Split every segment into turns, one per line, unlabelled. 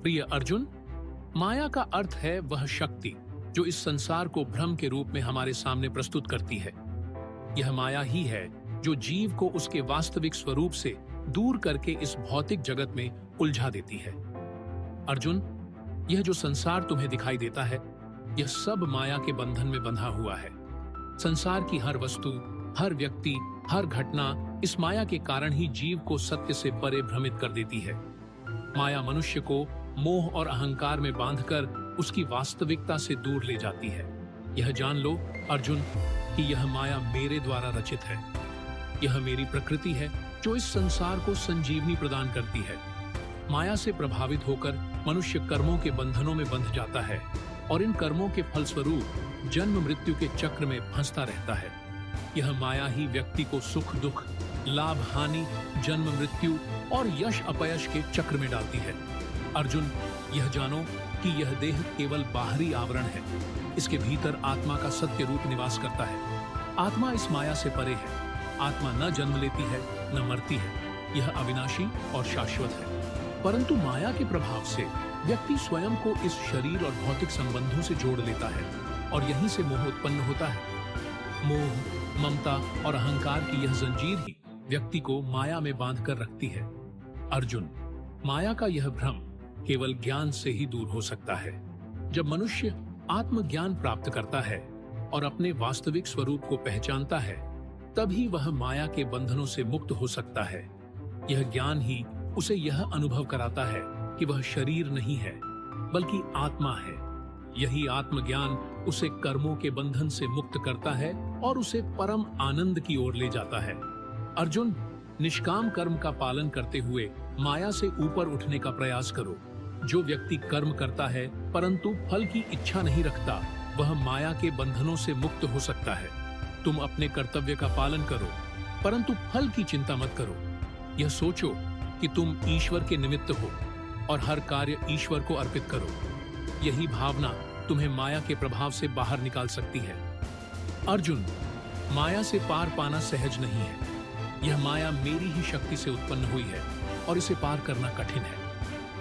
प्रिय अर्जुन, माया का अर्थ है वह शक्ति जो इस संसार को भ्रम के रूप में हमारे सामने प्रस्तुत करती है। यह माया ही है जो जीव को उसके वास्तविक स्वरूप से दूर करके इस भौतिक जगत में उलझा देती है। अर्जुन, यह जो संसार तुम्हें दिखाई देता है, यह सब माया के बंधन में बंधा हुआ है। संसार की हर वस्तु, हर व्यक्ति, हर घटना इस माया के कारण ही जीव को सत्य से परे भ्रमित कर देती है। माया मनुष्य को मोह और अहंकार में बांधकर उसकी वास्तविकता से दूर ले जाती है। यह जान लो अर्जुन कि यह माया मेरे द्वारा रचित है। यह मेरी प्रकृति है जो इस संसार को संजीवनी प्रदान करती है। माया से प्रभावित होकर मनुष्य कर्मों के बंधनों में बंध जाता है और इन कर्मों के फलस्वरूप जन्म मृत्यु के चक्र में फंसता रहता है। यह माया ही व्यक्ति को सुख दुख, लाभ हानि, जन्म मृत्यु और यश अपयश के चक्र में डालती है। अर्जुन, यह जानो कि यह देह केवल बाहरी आवरण है। इसके भीतर आत्मा का सत्य रूप निवास करता है। आत्मा इस माया से परे है। आत्मा न जन्म लेती है न मरती है। यह अविनाशी और शाश्वत है। परंतु माया के प्रभाव से व्यक्ति स्वयं को इस शरीर और भौतिक संबंधों से जोड़ लेता है और यहीं से मोह उत्पन्न होता है। मोह, ममता और अहंकार की यह जंजीर ही व्यक्ति को माया में बांधकर रखती है। अर्जुन, माया का यह भ्रम केवल ज्ञान से ही दूर हो सकता है। जब मनुष्य आत्मज्ञान प्राप्त करता है और अपने वास्तविक स्वरूप को पहचानता है, तभी वह माया के बंधनों से मुक्त हो सकता है। यह ज्ञान ही उसे यह अनुभव कराता है कि वह शरीर नहीं है बल्कि आत्मा है। यही आत्मज्ञान उसे कर्मों के बंधन से मुक्त करता है और उसे परम आनंद की ओर ले जाता है। अर्जुन, निष्काम कर्म का पालन करते हुए माया से ऊपर उठने का प्रयास करो। जो व्यक्ति कर्म करता है परंतु फल की इच्छा नहीं रखता, वह माया के बंधनों से मुक्त हो सकता है। तुम अपने कर्तव्य का पालन करो परंतु फल की चिंता मत करो। यह सोचो कि तुम ईश्वर के निमित्त हो और हर कार्य ईश्वर को अर्पित करो। यही भावना तुम्हें माया के प्रभाव से बाहर निकाल सकती है। अर्जुन, माया से पार पाना सहज नहीं है। यह माया मेरी ही शक्ति से उत्पन्न हुई है और इसे पार करना कठिन है।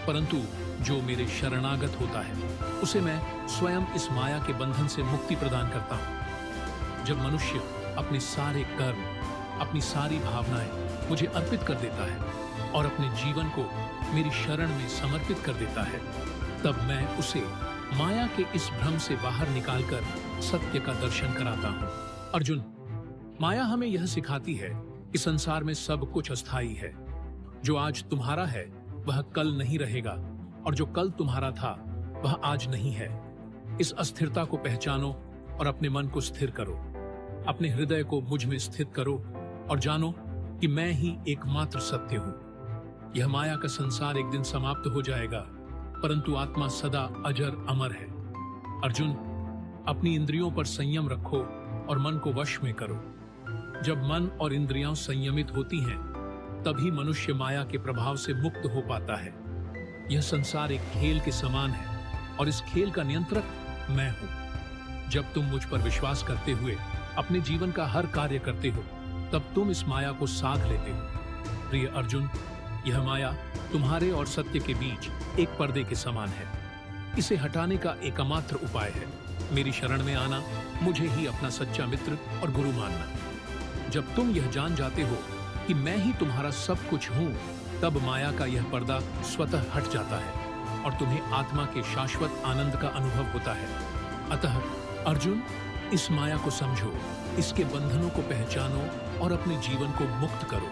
परंतु जो मेरे शरणागत होता है उसे मैं स्वयं इस माया के बंधन से मुक्ति प्रदान करता हूँ। जब मनुष्य अपने सारे कर्म, अपनी सारी भावनाएं मुझे अर्पित कर देता है और अपने जीवन को मेरी शरण में समर्पित कर देता है, तब मैं उसे माया के इस भ्रम से बाहर निकालकर सत्य का दर्शन कराता हूँ। अर्जुन, माया हमें यह सिखाती है कि संसार में सब कुछ अस्थायी है। जो आज तुम्हारा है वह कल नहीं रहेगा और जो कल तुम्हारा था वह आज नहीं है। इस अस्थिरता को पहचानो और अपने मन को स्थिर करो। अपने हृदय को मुझ में स्थित करो और जानो कि मैं ही एकमात्र सत्य हूँ। यह माया का संसार एक दिन समाप्त हो जाएगा, परंतु आत्मा सदा अजर अमर है। अर्जुन, अपनी इंद्रियों पर संयम रखो और मन को वश में करो। जब मन और इंद्रियां संयमित होती हैं, तभी मनुष्य माया के प्रभाव से मुक्त हो पाता है। यह संसार एक खेल के समान है और इस खेल का नियंत्रक मैं हूं। जब तुम मुझ पर विश्वास करते हुए अपने जीवन का हर कार्य करते हो, तब तुम इस माया को साध लेते हो। प्रिय अर्जुन, यह माया तुम्हारे और सत्य के बीच एक पर्दे के समान है। इसे हटाने का एकमात्र उपाय है मेरी शरण में आना, मुझे ही अपना सच्चा मित्र और गुरु मानना। जब तुम यह जान जाते हो कि मैं ही तुम्हारा सब कुछ हूँ, तब माया का यह पर्दा स्वतः हट जाता है और तुम्हें आत्मा के शाश्वत आनंद का अनुभव होता है। अतः अर्जुन, इस माया को समझो, इसके बंधनों को पहचानो और अपने जीवन को मुक्त करो।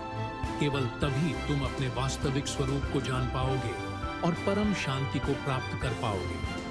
केवल तभी तुम अपने वास्तविक स्वरूप को जान पाओगे और परम शांति को प्राप्त कर पाओगे।